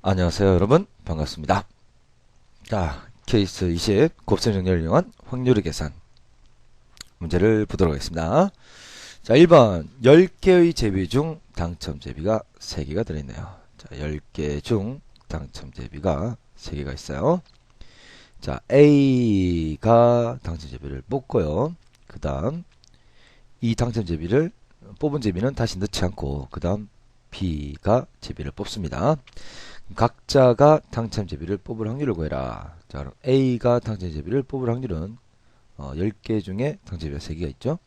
안녕하세요 여러분 반갑습니다. 자 케이스 20 곱셈 정렬을 이용한 확률의 계산 문제를 보도록 하겠습니다. 자 1번 10개의 제비 중 당첨 제비가 3개가 들어있네요. 자 10개 중 당첨 제비가 3개가 있어요. 자 A가 당첨 제비를 뽑고요. 그 다음 이 당첨 제비를 뽑은 제비는 다시 넣지 않고 그 다음 B가 제비를 뽑습니다. 각자가 당첨 제비를 뽑을 확률을 구해라. 자, 그럼 A가 당첨 제비를 뽑을 확률은 10개 중에 당첨 제비가 3개가 있죠.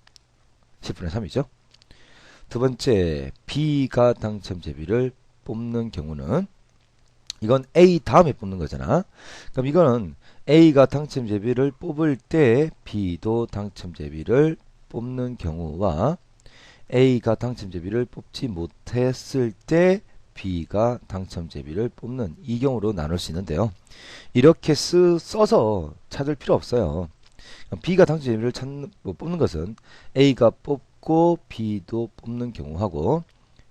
10분의 3이죠. 두 번째, B가 당첨 제비를 뽑는 경우는 이건 A 다음에 뽑는 거잖아. 그럼 이거는 A가 당첨 제비를 뽑을 때 B도 당첨 제비를 뽑는 경우와 A가 당첨 제비를 뽑지 못했을 때 B가 당첨 제비를 뽑는 이 경우로 나눌 수 있는데요. 이렇게 써서 찾을 필요 없어요. B가 당첨 제비를 뽑는 것은 A가 뽑고 B도 뽑는 경우하고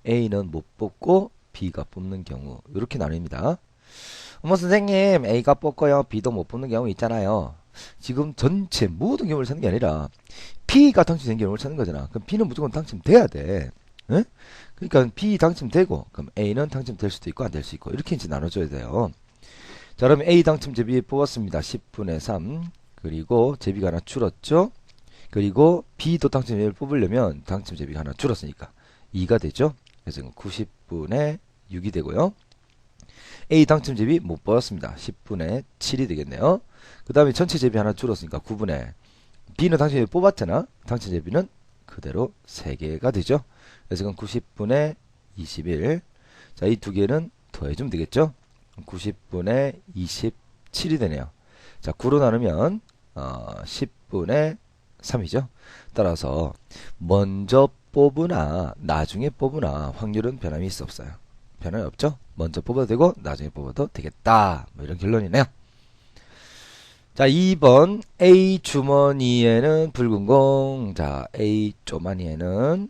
A는 못 뽑고 B가 뽑는 경우 이렇게 나뉩니다. 어머 선생님 A가 뽑고요 B도 못 뽑는 경우 있잖아요. 지금 전체 모든 경우를 찾는 게 아니라 B가 당첨된 경우를 찾는 거잖아. 그럼 B는 무조건 당첨돼야 돼. 응? 그러니까 B 당첨되고 그럼 A는 당첨될 수도 있고 안 될 수 있고 이렇게 이제 나눠줘야 돼요. 자 그럼 A 당첨 제비 뽑았습니다. 10분의 3 그리고 제비가 하나 줄었죠. 그리고 B도 당첨 제비를 뽑으려면 당첨 제비가 하나 줄었으니까 2가 되죠. 그래서 90분의 6이 되고요. A 당첨 제비 못 뽑았습니다. 10분의 7이 되겠네요. 그 다음에 전체 제비 하나 줄었으니까 9분의 B는 당첨 제비 뽑았잖아. 당첨 제비는 그대로 3개가 되죠. 그래서 이건 90분의 21. 자, 이 두 개는 더해주면 되겠죠? 90분의 27이 되네요. 자, 9로 나누면 10분의 3이죠. 따라서 먼저 뽑으나 나중에 뽑으나 확률은 변함이 있어 없어요. 변함이 없죠? 먼저 뽑아도 되고 나중에 뽑아도 되겠다. 뭐 이런 결론이네요. 자, 2번 A 주머니에는 붉은 공. 자, A 쪼마니에는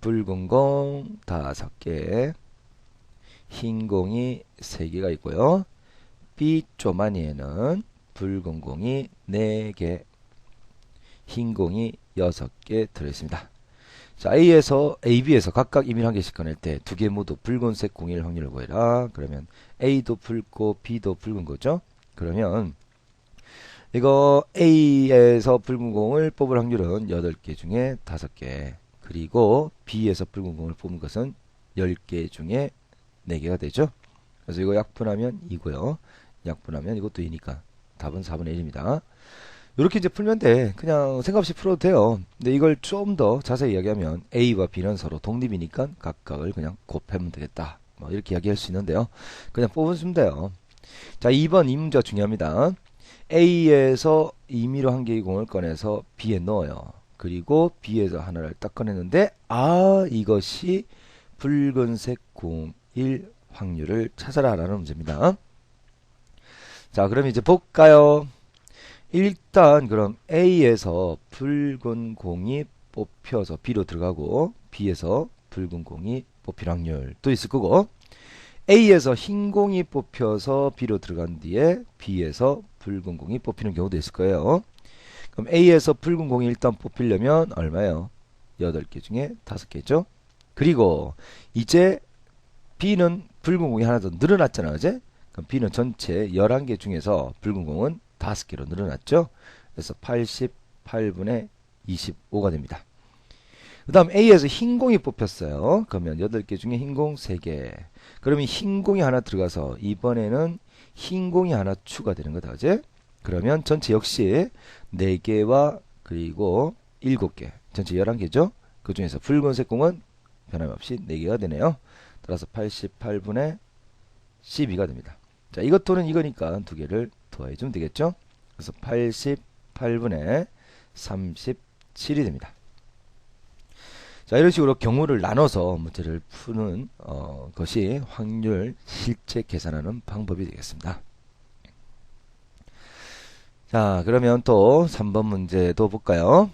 붉은 공 5개, 흰 공이 3개가 있고요. B 쪼마니에는 붉은 공이 4개, 흰 공이 6개 들어있습니다. 자, B에서 각각 이민 한 개씩 꺼낼 때 두 개 모두 붉은색 공일 확률을 구해라. 그러면 A도 붉고 B도 붉은 거죠. 그러면 이거 A에서 붉은 공을 뽑을 확률은 8개 중에 5개. 그리고 B에서 붉은 공을 뽑은 것은 10개 중에 4개가 되죠. 그래서 이거 약분하면 2고요. 약분하면 이것도 2니까 답은 4분의 1입니다. 이렇게 이제 풀면 돼. 그냥 생각 없이 풀어도 돼요. 근데 이걸 좀 더 자세히 이야기하면 A와 B는 서로 독립이니까 각각을 그냥 곱하면 되겠다. 뭐 이렇게 이야기할 수 있는데요. 그냥 뽑으시면 돼요. 자, 2번 이 문제가 중요합니다. A에서 임의로 한 개의 공을 꺼내서 B에 넣어요. 그리고 B에서 하나를 딱 꺼냈는데 이것이 붉은색 공일 확률을 찾아라 라는 문제입니다. 자, 그럼 이제 볼까요? 일단 그럼 A에서 붉은 공이 뽑혀서 B로 들어가고 B에서 붉은 공이 뽑힐 확률도 있을 거고 A에서 흰 공이 뽑혀서 B로 들어간 뒤에 B에서 붉은 공이 뽑히는 경우도 있을 거예요. 그럼 A에서 붉은 공이 일단 뽑히려면 얼마예요? 8개 중에 5개죠. 그리고 이제 B는 붉은 공이 하나 더 늘어났잖아, 그제? 그럼 B는 전체 11개 중에서 붉은 공은 5개로 늘어났죠. 그래서 88분의 25가 됩니다. 그 다음 A에서 흰 공이 뽑혔어요. 그러면 8개 중에 흰 공 3개. 그러면 흰 공이 하나 들어가서 이번에는 흰 공이 하나 추가되는 거다, 그제? 그러면 전체 역시 4개와 그리고 7개. 전체 11개죠. 그 중에서 붉은색 공은 변함없이 4개가 되네요. 따라서 88분의 12가 됩니다. 자, 이것도는 이거니까 두 개를 더해주면 되겠죠. 그래서 88분의 37이 됩니다. 자, 이런 식으로 경우를 나눠서 문제를 푸는 것이 확률 실제 계산하는 방법이 되겠습니다. 자, 그러면 또 3번 문제도 볼까요?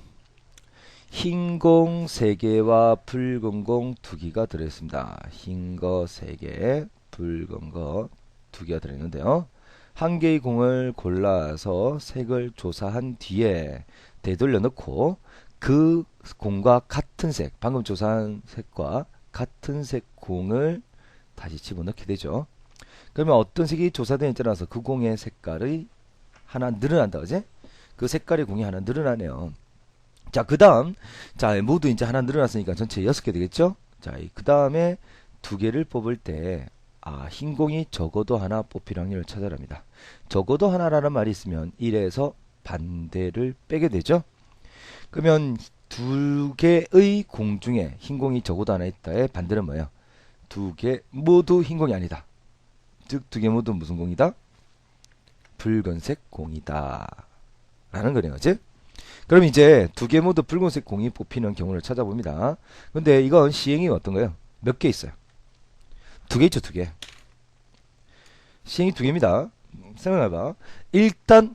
흰 공 3개와 붉은 공 2개가 들어있습니다. 흰 거 3개, 붉은 거 두 개가 들어있는데요. 한 개의 공을 골라서 색을 조사한 뒤에 되돌려 놓고 그 공과 같은 색, 방금 조사한 색과 같은 색 공을 다시 집어넣게 되죠. 그러면 어떤 색이 조사되느냐에 따라서 그 공의 색깔이 하나 늘어난다, 그지? 그 색깔의 공이 하나 늘어나네요. 자, 그 다음, 자, 모두 이제 하나 늘어났으니까 전체 6개 되겠죠? 자, 그 다음에 두 개를 뽑을 때, 흰 공이 적어도 하나 뽑힐 확률을 찾아랍니다. 적어도 하나라는 말이 있으면 1에서 반대를 빼게 되죠? 그러면 두 개의 공 중에 흰 공이 적어도 하나 있다의 반대는 뭐예요? 두 개 모두 흰 공이 아니다. 즉, 두 개 모두 무슨 공이다? 붉은색 공이다. 라는 거네요. 즉, 그럼 이제 두 개 모두 붉은색 공이 뽑히는 경우를 찾아봅니다. 근데 이건 시행이 어떤 거예요? 몇 개 있어요? 두 개 있죠, 두 개. 시행이 두 개입니다. 생각해봐. 일단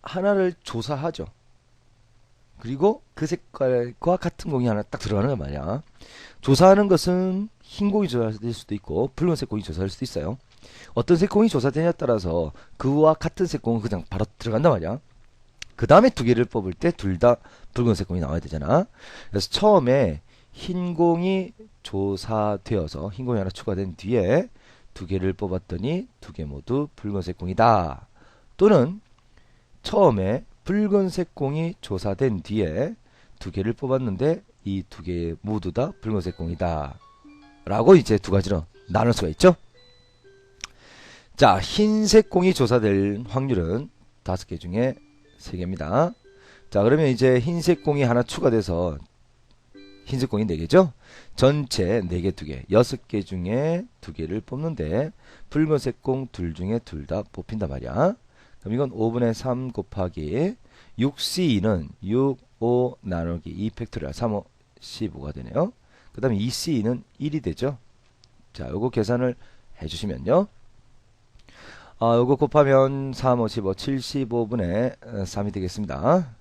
하나를 조사하죠. 그리고 그 색깔과 같은 공이 하나 딱 들어가는 거 말이야. 조사하는 것은 흰 공이 조사될 수도 있고 붉은색 공이 조사될 수도 있어요. 어떤 색 공이 조사되냐에 따라서 그와 같은 색 공은 그냥 바로 들어간단 말이야. 그 다음에 두 개를 뽑을 때 둘 다 붉은색 공이 나와야 되잖아. 그래서 처음에 흰 공이 조사되어서 흰 공이 하나 추가된 뒤에 두 개를 뽑았더니 두 개 모두 붉은색 공이다. 또는 처음에 붉은색 공이 조사된 뒤에 두 개를 뽑았는데 이 두 개 모두 다 붉은색 공이다. 라고 이제 두 가지로 나눌 수가 있죠. 자, 흰색 공이 조사될 확률은 5개 중에 3개입니다. 자, 그러면 이제 흰색 공이 하나 추가돼서 흰색 공이 4개죠? 전체 4개, 2개, 6개 중에 2개를 뽑는데 붉은색 공 둘 중에 둘 다 뽑힌단 말이야. 그럼 이건 5분의 3 곱하기 6C2는 6, 5 나누기 2 팩토리얼 3, 5, 15가 되네요. 그 다음에 2C2는 1이 되죠. 자, 요거 계산을 해주시면요. 요거 곱하면 3, 5, 15, 75분의 3이 되겠습니다.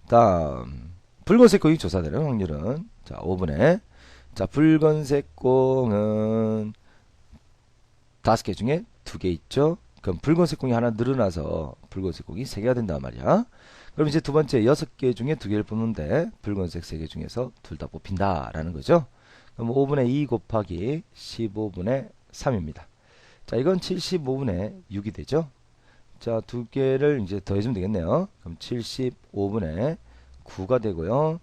다음, 붉은색 공이 조사되는 확률은, 자, 5분의, 자, 붉은색 공은 5개 중에 2개 있죠? 그럼 붉은색 공이 하나 늘어나서 붉은색 공이 3개가 된단 말이야. 그럼 이제 두 번째 6개 중에 2개를 뽑는데 붉은색 3개 중에서 둘 다 뽑힌다. 라는 거죠. 그럼 5분의 2 곱하기 15분의 3입니다. 자, 이건 75분의 6이 되죠. 자, 두 개를 이제 더해주면 되겠네요. 그럼 75분의 9가 되고요.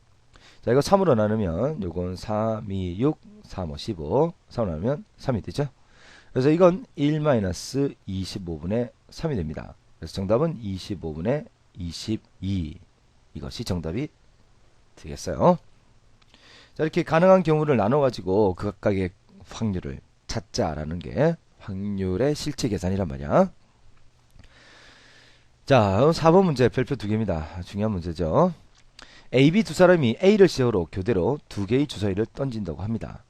자, 이거 3으로 나누면 요건 3, 2, 6, 3, 5, 15. 3으로 나누면 3이 되죠. 그래서 이건 1-25분의 3이 됩니다. 그래서 정답은 25분의 22. 이것이 정답이 되겠어요. 자, 이렇게 가능한 경우를 나눠가지고 그 각각의 확률을 찾자라는 게 확률의 실제 계산이란 말이야. 자, 4번 문제 별표 2개입니다. 중요한 문제죠. A, B 두 사람이 A를 시작으로 교대로 2개의 주사위를 던진다고 합니다.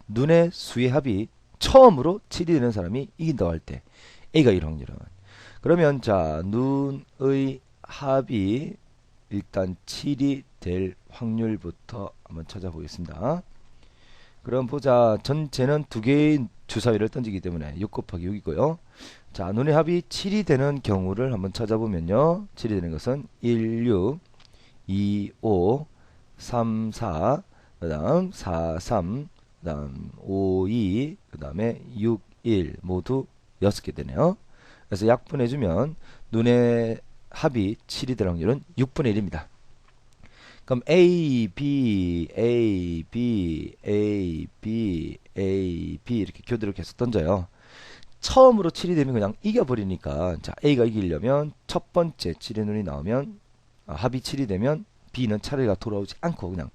눈의 수의 합이 처음으로 7이 되는 사람이 이긴다고 할 때 A가 이길 확률은. 그러면 자, 눈의 합이 일단 7이 될 확률부터 한번 찾아보겠습니다. 그럼 보자. 전체는 2개의 주사위를 던지기 때문에 6 곱하기 6이고요. 자, 눈의 합이 7이 되는 경우를 한번 찾아보면요. 7이 되는 것은 1, 6, 2, 5, 3, 4, 그 다음 4, 3, 그 다음 5, 2, 그 다음에 6, 1 모두 6개 되네요. 그래서 약분해주면 눈의 합이 7이 될 확률은 6분의 1입니다. 그럼 A, B, A, B, A, B, A, B 이렇게 교대로 계속 던져요. 처음으로 7이 되면 그냥 이겨버리니까 자, A가 이기려면 첫 번째 7의 눈이 나오면 합이 7이 되면 B는 차례가 돌아오지 않고 그냥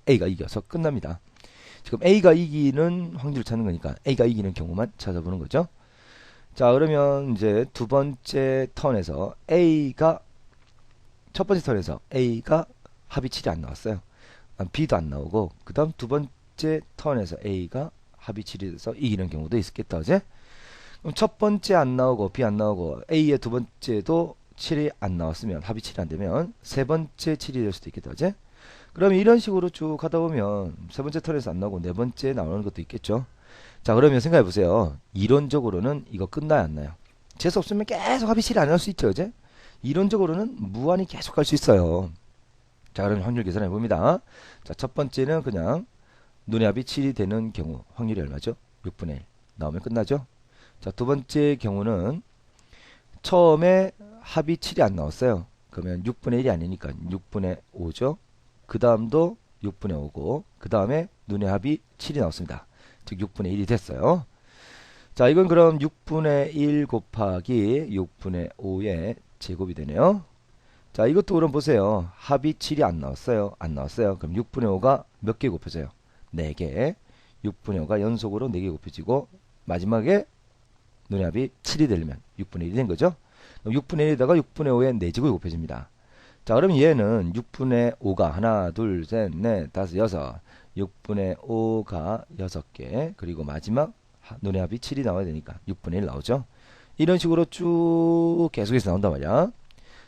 A가 이겨서 끝납니다. 지금 A가 이기는 확률을 찾는 거니까 A가 이기는 경우만 찾아보는 거죠. 자, 그러면 이제 두 번째 턴에서 A가 첫 번째 턴에서 A가 합이 7이 안 나왔어요. B도 안 나오고 그 다음 두 번째 턴에서 A가 합이 7이 돼서 이기는 경우도 있겠다. 그제? 그럼 첫 번째 안 나오고 B 안 나오고 A의 두 번째도 7이 안 나왔으면 합이 7이 안 되면 세 번째 7이 될 수도 있겠다. 그제? 그러면 이런 식으로 쭉 하다 보면 세 번째 턴에서 안 나오고 네 번째 나오는 것도 있겠죠. 자, 그러면 생각해 보세요. 이론적으로는 이거 끝나야 안 나요? 재수 없으면 계속 합이 7이 안 날 수 있죠, 그제? 이론적으로는 무한히 계속 갈 수 있어요. 자, 그럼 확률 계산해 봅니다. 자, 첫 번째는 그냥 눈의 합이 7이 되는 경우 확률이 얼마죠? 6분의 1 나오면 끝나죠? 자, 두 번째 경우는 처음에 합이 7이 안 나왔어요. 그러면 6분의 1이 아니니까 6분의 5죠. 그 다음도 6분의 5고 그 다음에 눈의 합이 7이 나왔습니다. 즉 6분의 1이 됐어요. 자, 이건 그럼 6분의 1 곱하기 6분의 5의 제곱이 되네요. 자, 이것도 그럼 보세요. 합이 7이 안 나왔어요. 안 나왔어요. 그럼 6분의 5가 몇 개 곱해져요? 4개. 6분의 5가 연속으로 4개 곱해지고 마지막에 눈의 합이 7이 되려면 6분의 1이 된 거죠. 그럼 6분의 1에다가 6분의 5의 4제곱이 곱해집니다. 자, 그럼 얘는 6분의 5가 하나, 둘, 셋, 넷, 다섯, 여섯. 6분의 5가 6개. 그리고 마지막 눈의 합이 7이 나와야 되니까 6분의 1 나오죠. 이런 식으로 쭉 계속해서 나온단 말이야.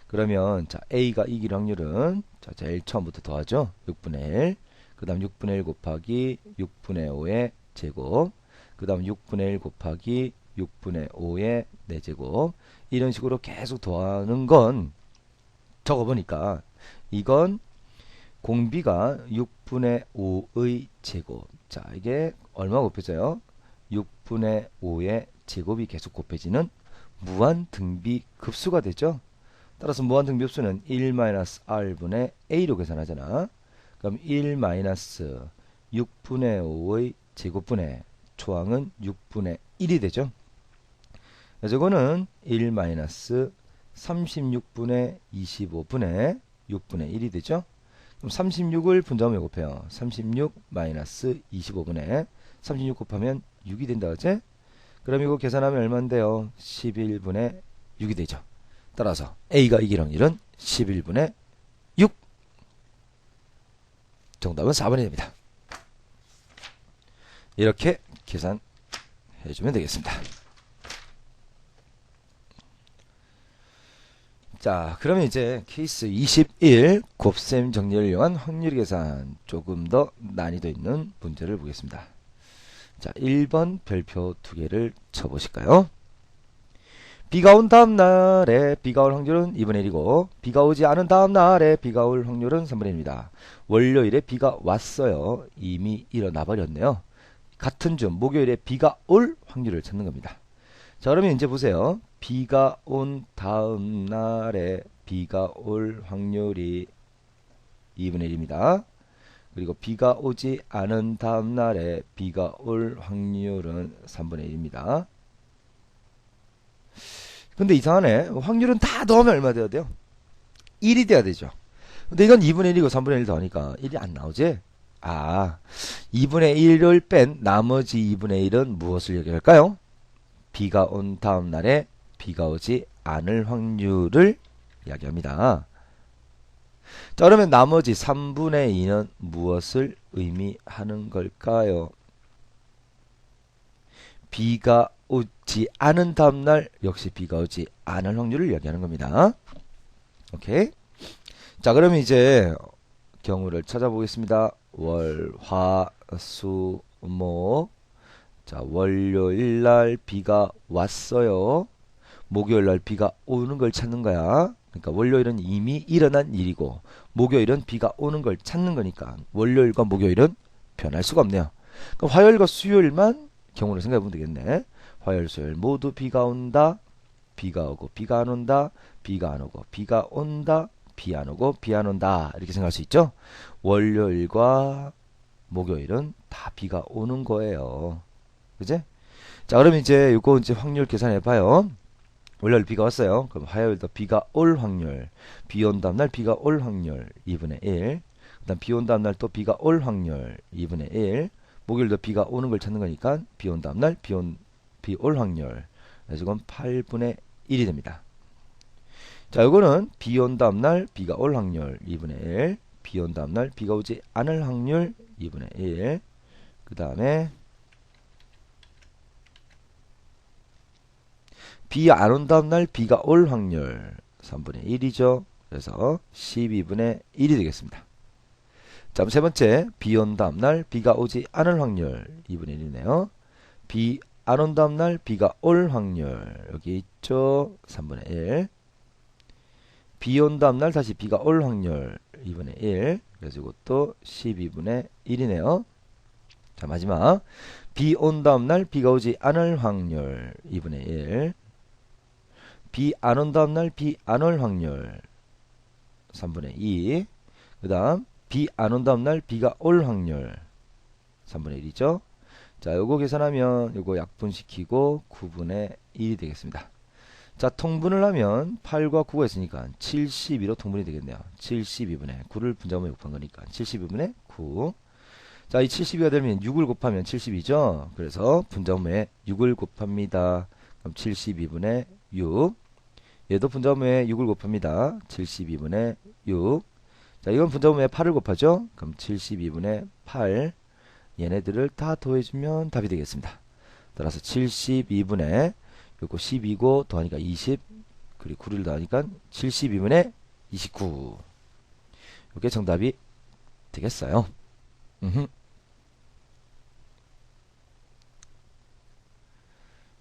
그러면 자, A가 이길 확률은 자, 제일 처음부터 더하죠. 6분의 1. 그 다음 6분의 1 곱하기 6분의 5의 제곱. 그 다음 6분의 1 곱하기 6분의 5의 4제곱. 이런 식으로 계속 더하는 건 적어보니까 이건 공비가 6분의 5의 제곱. 자, 이게 얼마 곱해져요? 6분의 5의 제곱이 계속 곱해지는 무한 등비 급수가 되죠. 따라서 무한 등비 급수는 1-r분의 a로 계산하잖아. 그럼 1-6분의 5의 제곱분의 초항은 6분의 1이 되죠. 그래서 이거는 1-36분의 25분의 6분의 1이 되죠. 그럼 36을 분자하면 곱해요. 36 마이너스 25분의 36 곱하면 6이 된다, 그제? 그럼 이거 계산하면 얼마인데요? 11분의 6이 되죠. 따라서 A가 이길 확률은 11분의 6. 정답은 4번이 됩니다. 이렇게 계산해주면 되겠습니다. 자, 그러면 이제 케이스 21 곱셈 정리를 이용한 확률 계산 조금 더 난이도 있는 문제를 보겠습니다. 자, 1번 별표 2개를 쳐보실까요? 비가 온 다음 날에 비가 올 확률은 2분의 1이고 비가 오지 않은 다음 날에 비가 올 확률은 3분의 1입니다. 월요일에 비가 왔어요. 이미 일어나 버렸네요. 같은 주 목요일에 비가 올 확률을 찾는 겁니다. 자, 그러면 이제 보세요. 비가 온 다음 날에 비가 올 확률이 2분의 1입니다. 그리고 비가 오지 않은 다음 날에 비가 올 확률은 3분의 1입니다. 근데 이상하네. 확률은 다 넣으면 얼마 돼야 돼요? 1이 돼야 되죠. 근데 이건 2분의 1이고 3분의 1 더하니까 1이 안 나오지? 아, 2분의 1을 뺀 나머지 2분의 1은 무엇을 얘기할까요? 비가 온 다음 날에 비가 오지 않을 확률을 이야기합니다. 자, 그러면 나머지 3분의 2는 무엇을 의미하는 걸까요? 비가 오지 않은 다음날 역시 비가 오지 않을 확률을 이야기하는 겁니다. 오케이. 자, 그러면 이제 경우를 찾아보겠습니다. 월, 화, 수, 목. 자, 월요일 날 비가 왔어요. 목요일 날 비가 오는 걸 찾는 거야. 그러니까 월요일은 이미 일어난 일이고 목요일은 비가 오는 걸 찾는 거니까 월요일과 목요일은 변할 수가 없네요. 그럼 화요일과 수요일만 경우를 생각해 보면 되겠네. 화요일, 수요일 모두 비가 온다. 비가 오고 비가 안 온다. 비가 안 오고 비가 온다. 비 안 오고 비 안 온다. 이렇게 생각할 수 있죠. 월요일과 목요일은 다 비가 오는 거예요. 그제? 자, 그러면 이제 이거 이제 확률 계산해 봐요. 월요일 비가 왔어요. 그럼 화요일도 비가 올 확률. 비 온 다음 날 비가 올 확률 2분의 1. 그다음 비 온 다음 날 또 비가 올 확률 2분의 1. 목요일도 비가 오는 걸 찾는 거니까 비 온 다음 날 비 올 확률. 그래서 이건 8분의 1이 됩니다. 자, 이거는 비 온 다음 날 비가 올 확률 2분의 1. 비 온 다음 날 비가 오지 않을 확률 2분의 1. 그다음에 비 안 온 다음 날 비가 올 확률 3분의 1이죠. 그래서 12분의 1이 되겠습니다. 자, 세 번째 비 온 다음 날 비가 오지 않을 확률 2분의 1이네요. 비 안 온 다음날 비가 올 확률 여기 있죠. 3분의 1. 비 온 다음날 다시 비가 올 확률 2분의 1. 그래서 이것도 12분의 1이네요. 자, 마지막 비 온 다음날 비가 오지 않을 확률 2분의 1. 비 안 온 다음날 비 안 올 확률 3분의 2. 그 다음 비 안 온 다음날 비가 올 확률 3분의 1이죠. 자, 요거 계산하면 요거 약분시키고 9분의 1이 되겠습니다. 자, 통분을 하면 8과 9가 있으니까 72로 통분이 되겠네요. 72분의 9를 분자분에 곱한 거니까 72분의 9. 자, 이 72가 되면 6을 곱하면 72죠. 그래서 분자분에 6을 곱합니다. 그럼 72분의 6. 얘도 분자분에 6을 곱합니다. 72분의 6. 자, 이건 분자분에 8을 곱하죠. 그럼 72분의 8. 얘네들을 다 더해주면 답이 되겠습니다. 따라서 72분의 요거 12고 더하니까 20 그리고 9를 더하니까 72분의 29. 이게 정답이 되겠어요.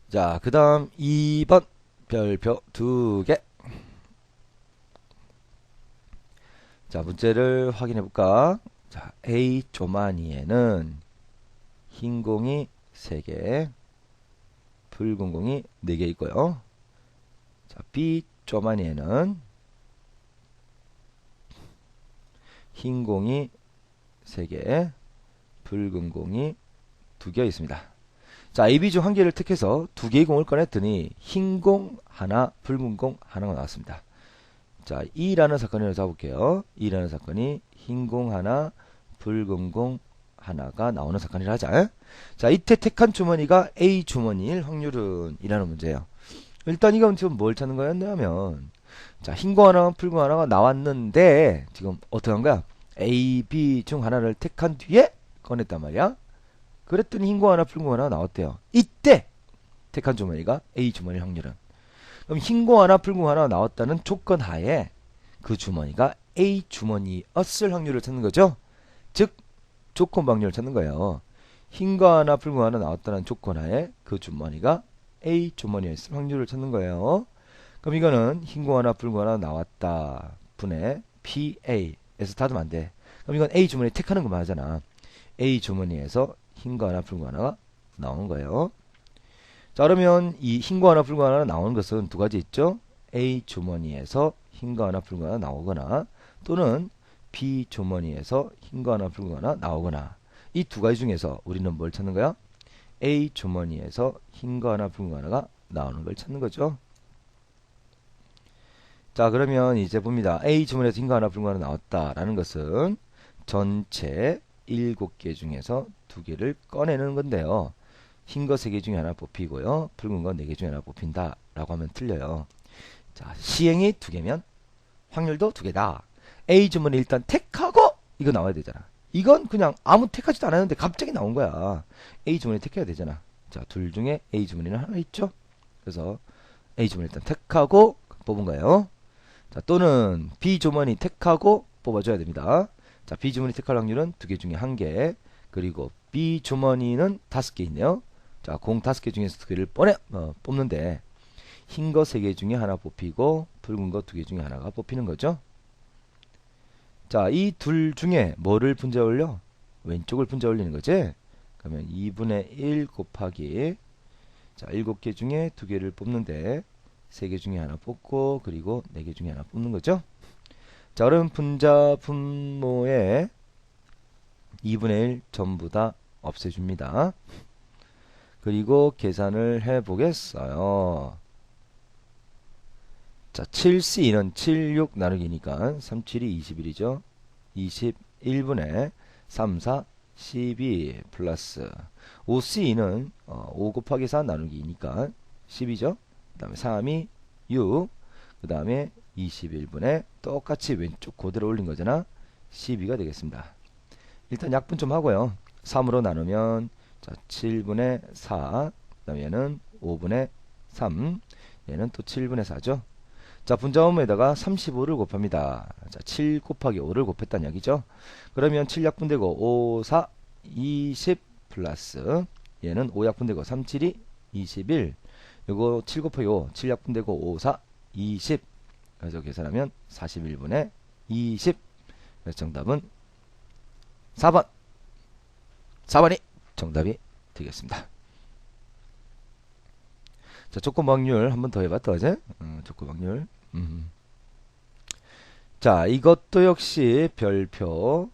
자, 그 다음 2번 별표 2개. 자, 문제를 확인해 볼까? 자, A 조만이에는 흰 공이 3개, 붉은 공이 4개 있고요. 자, B 조만이에는 흰 공이 3개, 붉은 공이 2개 있습니다. 자, AB 중 한 개를 택해서 2개의 공을 꺼냈더니 흰 공 하나, 붉은 공 하나가 나왔습니다. 자, E라는 사건을 잡아볼게요. E라는 사건이 흰 공 하나, 붉은 공 하나가 나오는 사건이라 하자. 자, 이때 택한 주머니가 A 주머니일 확률은 이라는 문제예요. 일단 이건 지금 뭘 찾는 거였냐면, 자, 흰 공 하나, 붉은 공 하나가 나왔는데 지금 어떻게 한 거야? A, B 중 하나를 택한 뒤에 꺼냈단 말이야. 그랬더니 흰 공 하나, 붉은 공 하나가 나왔대요. 이때 택한 주머니가 A 주머니일 확률은. 그럼 흰 공 하나, 붉은 공 하나가 나왔다는 조건 하에 그 주머니가 A 주머니였을 확률을 찾는 거죠. 즉 조건 방률을 찾는 거예요. 흰 거 하나, 붉은 거 하나 나왔다는 조건 하에 그 주머니가 A 주머니였을 확률을 찾는 거예요. 그럼 이거는 흰 거 하나, 붉은 거 하나 나왔다 분의 PA에서 닫으면 안 돼. 그럼 이건 A 주머니 택하는 것만 하잖아. A 주머니에서 흰 거 하나, 붉은 거 하나가 나오는 거예요. 자, 그러면 이 흰 거 하나, 붉은 거 하나 나오는 것은 두 가지 있죠. A 주머니에서 흰 거 하나, 붉은 거 하나 나오거나 또는 B 주머니에서 흰 거 하나, 붉은 거 하나 나오거나 이 두 가지 중에서 우리는 뭘 찾는 거야? A 주머니에서 흰 거 하나, 붉은 거 하나가 나오는 걸 찾는 거죠. 자, 그러면 이제 봅니다. A 주머니에서 흰 거 하나, 붉은 거 하나 나왔다라는 것은 전체 7개 중에서 2개를 꺼내는 건데요. 흰 거 3개 중에 하나 뽑히고요. 붉은 거 4개 중에 하나 뽑힌다 라고 하면 틀려요. 자, 시행이 2개면 확률도 2개다. A 주머니 일단 택하고 이거 나와야 되잖아. 이건 그냥 아무 택하지도 않았는데 갑자기 나온 거야. A 주머니 택해야 되잖아. 자, 둘 중에 A 주머니는 하나 있죠. 그래서 A 주머니 일단 택하고 뽑은 거예요. 자, 또는 B 주머니 택하고 뽑아줘야 됩니다. 자, B 주머니 택할 확률은 2개 중에 1개. 그리고 B 주머니는 5개 있네요. 자, 공 5개 중에서 2개를 뽑는데 흰 거 3개 중에 하나 뽑히고 붉은 거 2개 중에 하나가 뽑히는 거죠. 자, 이 둘 중에 뭐를 분자 올려? 왼쪽을 분자 올리는 거지? 그러면 2분의 1 곱하기 자, 7개 중에 2개를 뽑는데 3개 중에 하나 뽑고 그리고 4개 중에 하나 뽑는 거죠. 자, 그럼 분자 분모에 2분의 1 전부 다 없애줍니다. 그리고 계산을 해보겠어요. 자, 7C는 76 나누기니까 3, 7이 21이죠. 21분의 3, 4, 12 플러스 5C는 5 곱하기 4 나누기니까 10이죠. 그 다음에 3이 6, 그 다음에 21분의 똑같이 왼쪽 그대로 올린 거잖아. 12가 되겠습니다. 일단 약분 좀 하고요. 3으로 나누면 자, 7분의 4, 그 다음에 얘는 5분의 3, 얘는 또 7분의 4죠. 자, 분자원에다가 35를 곱합니다. 자, 7 곱하기 5를 곱했다는 얘기죠. 그러면 7 약분되고 5, 4, 20 플러스 얘는 5약분되고 3, 7이 21. 요거 7 곱하기 5, 7약분되고 5, 4, 20. 그래서 계산하면 41분의 20. 그래서 정답은 4번. 4번이 정답이 되겠습니다. 자, 조건 확률 한 번 더 해봤다, 어제? 조건 확률. 자, 이것도 역시 별표,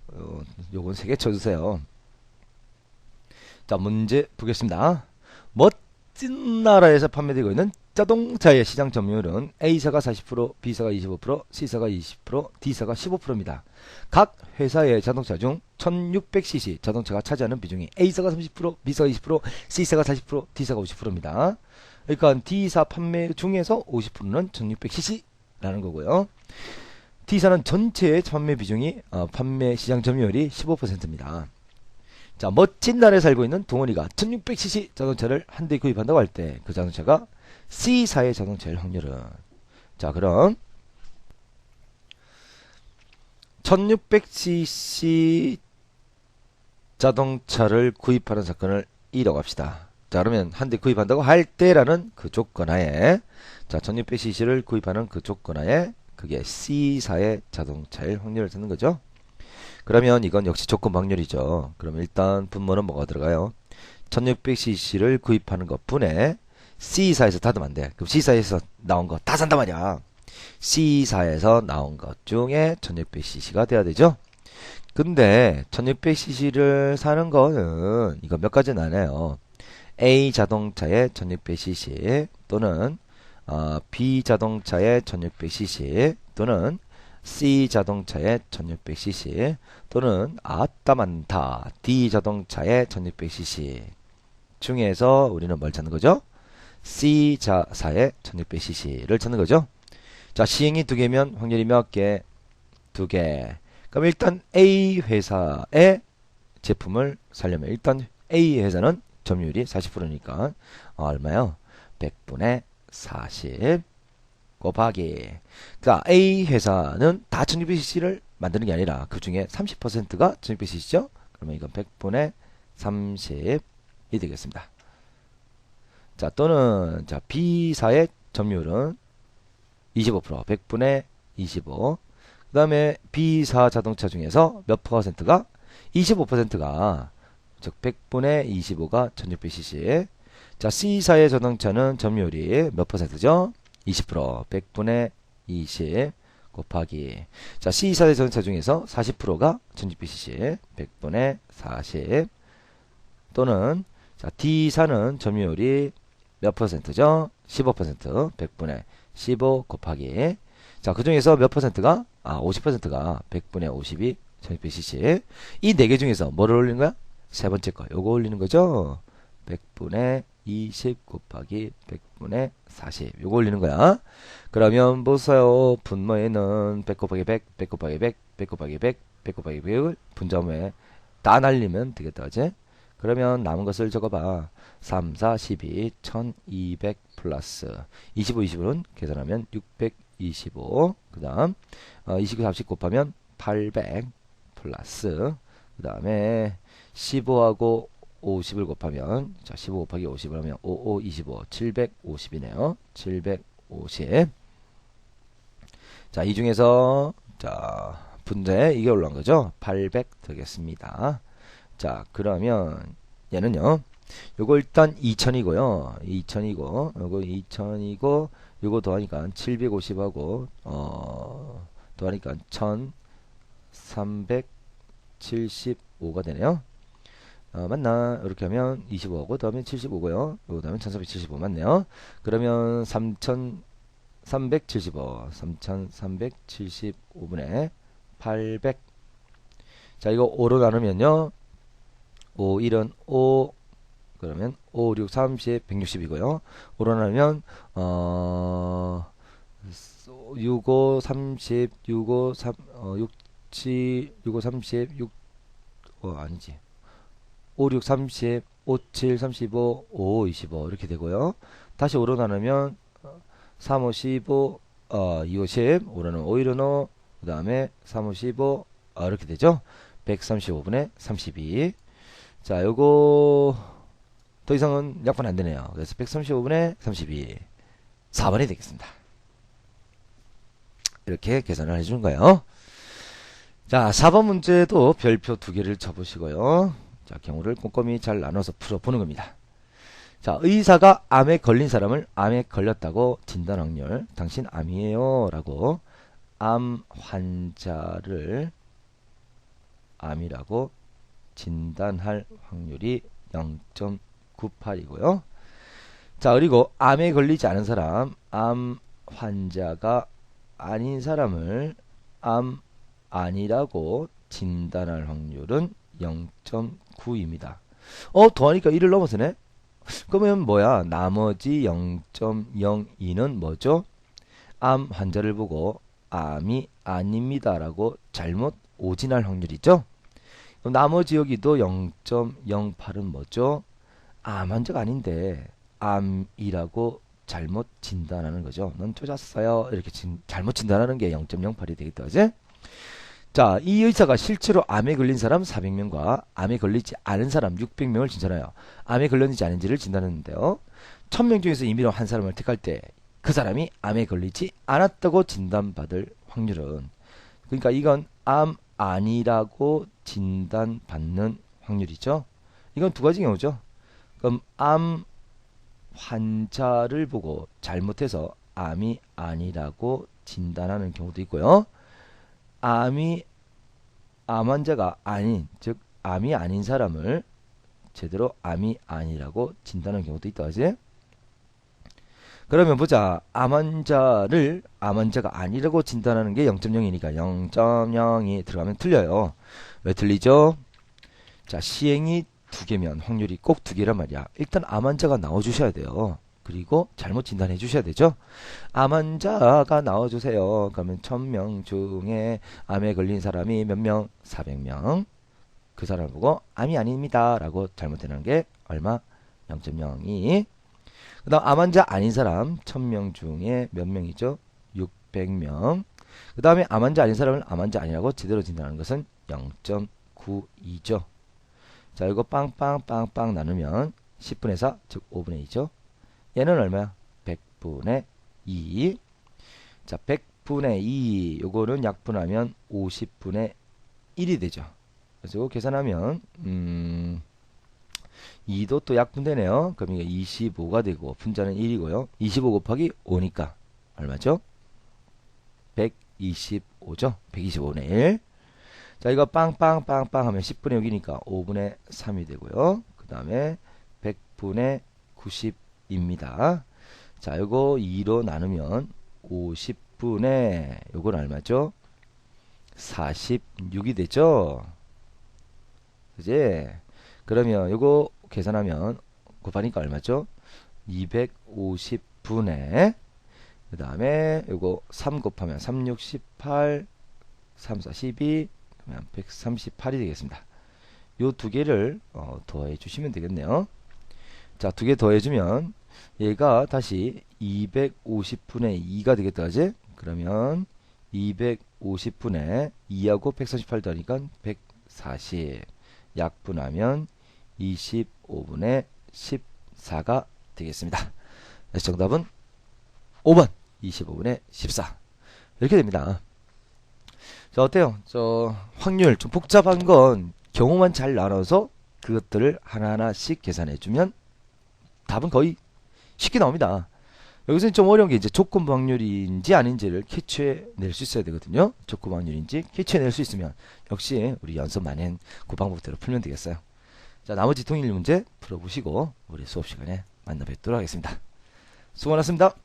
요건 3개 쳐주세요. 자, 문제 보겠습니다. 멋진 나라에서 판매되고 있는 자동차의 시장 점유율은 A사가 40%, B사가 25%, C사가 20%, D사가 15%입니다. 각 회사의 자동차 중 1600cc 자동차가 차지하는 비중이 A사가 30%, B사가 20%, C사가 40%, D사가 50%입니다. 그러니까 D사 판매 중에서 50%는 1600cc라는 거고요. D사는 전체의 판매 비중이 판매 시장 점유율이 15%입니다. 자, 멋진 나라에 살고 있는 동원이가 1600cc 자동차를 한 대 구입한다고 할 때 그 자동차가 C사의 자동차일 확률은, 자, 그럼 1600cc 자동차를 구입하는 사건을 E라고 합시다. 자, 그러면 한 대 구입한다고 할 때라는 그 조건하에, 자, 1600cc를 구입하는 그 조건하에 그게 C사의 자동차일 확률을 찾는 거죠. 그러면 이건 역시 조건 확률이죠. 그럼 일단 분모는 뭐가 들어가요? 1600cc를 구입하는 것 분에 C사에서 닫으면 안 돼. 그럼 C사에서 나온 거 다 산단 말이야. C사에서 나온 것 중에 1600cc가 돼야 되죠. 근데 1600cc를 사는 거는 이거 몇 가지는 안 해요. A 자동차의 1600cc 또는 B 자동차의 1600cc 또는 C 자동차의 1600cc 또는 아따 많다 D 자동차의 1600cc 중에서 우리는 뭘 찾는 거죠? C 자사의 1600cc를 찾는 거죠. 자, 시행이 2개면 확률이 몇 개? 2개. 그럼 일단 A 회사의 제품을 사려면 일단 A 회사는 점유율이 40%니까 얼마요? 100분의 40 곱하기, 자, A 회사는 다 1600cc를 만드는 게 아니라 그 중에 30%가 1600cc죠? 그러면 이건 100분의 30이 되겠습니다. 자, 또는 자, B사의 점유율은 25%, 100분의 25. 그 다음에 B사 자동차 중에서 몇 퍼센트가? 25%가, 즉 100분의 25가 1600cc. 자, C사의 자동차는 점유율이 몇 퍼센트죠? 20%, 100분의 20 곱하기, 자, C사의 자동차 중에서 40%가 1600cc, 100분의 40 또는, 자, D사는 점유율이 몇 퍼센트죠? 15%, 100분의 15 곱하기, 자, 그 중에서 몇 퍼센트가? 50%가 100분의 50이 1600cc. 이 4개 중에서 뭐를 올리는 거야? 세 번째 거, 요거 올리는 거죠? 100분의 20 곱하기 100분의 40 요거 올리는 거야. 그러면 보세요. 분모에는 100 곱하기 100, 100 곱하기 100, 100 곱하기 100, 100 곱하기 100을 분자모에 다 날리면 되겠다, 그지? 그러면 남은 것을 적어봐. 3, 4, 12, 1200 플러스 25, 20은 계산하면 625. 그 다음 29, 30 곱하면 800 플러스, 그 다음에 15하고 50을 곱하면, 자, 15 곱하기 50을 하면 55, 25, 750이네요. 750. 자, 이 중에서, 자, 분자에 이게 올라온 거죠? 800 되겠습니다. 자, 그러면 얘는요. 요거 일단 2000이고요. 2000이고, 요거 2000이고, 요거 더하니까 750하고, 더하니까 1375가 되네요. 맞나? 이렇게 하면 25하고 다음에 75고요. 그 다음에 1375 맞네요. 그러면 3375, 3375분의 800. 자, 이거 5로 나누면요. 5, 1은 5, 그러면 5, 6, 30, 160이고요. 5로 나누면 6, 5, 30, 6, 5, 3, 6, 7, 6, 5, 30, 6, 아니지. 5, 6, 30, 5, 7, 35, 5, 25 이렇게 되고요. 다시 5로 나누면 3, 5, 15, 2, 5, 10, 5로는 5, 1은 5, 그 다음에 3, 5, 15, 이렇게 되죠. 135분의 32. 자, 요거 더 이상은 약분 안 되네요. 그래서 135분의 32. 4번이 되겠습니다. 이렇게 계산을 해주는 거예요. 자, 4번 문제도 별표 2개를 쳐보시고요. 자, 경우를 꼼꼼히 잘 나눠서 풀어보는 겁니다. 자, 의사가 암에 걸린 사람을 암에 걸렸다고 진단 확률, 당신 암이에요 라고 암 환자를 암이라고 진단할 확률이 0.98이고요. 자, 그리고 암에 걸리지 않은 사람, 암 환자가 아닌 사람을 암 아니라고 진단할 확률은 0.9입니다. 더하니까 1을 넘어서네? 그러면 뭐야? 나머지 0.02는 뭐죠? 암 환자를 보고 암이 아닙니다라고 잘못 오진할 확률이죠? 그럼 나머지 여기도 0.08은 뭐죠? 암 환자가 아닌데 암이라고 잘못 진단하는 거죠. 넌 쪼졌어요. 이렇게 잘못 진단하는 게 0.08이 되겠다. 그지? 자, 이 의사가 실제로 암에 걸린 사람 400명과 암에 걸리지 않은 사람 600명을 진단하여 암에 걸렸는지 아닌지를 진단했는데요. 1000명 중에서 임의로 한 사람을 택할 때 그 사람이 암에 걸리지 않았다고 진단받을 확률은, 그러니까 이건 암 아니라고 진단받는 확률이죠. 이건 두 가지 경우죠. 그럼 암 환자를 보고 잘못해서 암이 아니라고 진단하는 경우도 있고요. 암 환자가 아닌, 즉 암이 아닌 사람을 제대로 암이 아니라고 진단하는 경우도 있다. 그지? 그러면 보자. 암 환자가 아니라고 진단하는 게 0.0이니까 0.0이 들어가면 틀려요. 왜 틀리죠? 자, 시행이 2개면 확률이 꼭 2개란 말이야. 일단 암 환자가 나와주셔야 돼요. 그리고 잘못 진단해 주셔야 되죠. 암 환자가 나와주세요. 그러면 1000명 중에 암에 걸린 사람이 몇 명? 400명. 그 사람을 보고 암이 아닙니다 라고 잘못되는 게 얼마? 0.02. 그 다음 암 환자 아닌 사람 1000명 중에 몇 명이죠? 600명. 그 다음에 암 환자 아닌 사람을 암 환자 아니라고 제대로 진단하는 것은 0.92죠. 자, 이거 빵빵빵빵 나누면 10분의 4, 즉 5분의 2죠. 얘는 얼마야? 100분의 2. 자, 100분의 2. 요거는 약분하면 50분의 1이 되죠. 그래서 이거 계산하면 2도 또 약분되네요. 그럼 이게 25가 되고 분자는 1이고요. 25 곱하기 5니까 얼마죠? 125죠. 125분의 1. 자, 이거 빵빵빵빵 하면 10분의 6이니까 5분의 3이 되고요. 그 다음에 100분의 90입니다. 자, 이거 2로 나누면 50분의 요건 얼마죠? 46이 되죠. 그지? 그러면 요거 계산하면 곱하니까 얼마죠? 250분의 그 다음에 요거 3 곱하면 3, 6, 18 3, 4, 12 그러면 138이 되겠습니다. 요 두 개를 더해 주시면 되겠네요. 자, 두 개 더해주면 얘가 다시 250분의 2가 되겠다. 그지? 그러면 250분의 2하고 138 더하니까 140 약분하면 25분의 14가 되겠습니다. 그래서 정답은 5번 25분의 14 이렇게 됩니다. 자, 어때요? 확률 좀 복잡한 건 경우만 잘 나눠서 그것들을 하나하나씩 계산해주면 답은 거의 쉽게 나옵니다. 여기서는 좀 어려운 게 이제 조건 확률인지 아닌지를 캐치해낼 수 있어야 되거든요. 조건 확률인지 캐치해낼 수 있으면 역시 우리 연습 많이 한 그 방법대로 풀면 되겠어요. 자, 나머지 통일 문제 풀어보시고 우리 수업 시간에 만나 뵙도록 하겠습니다. 수고 많았습니다.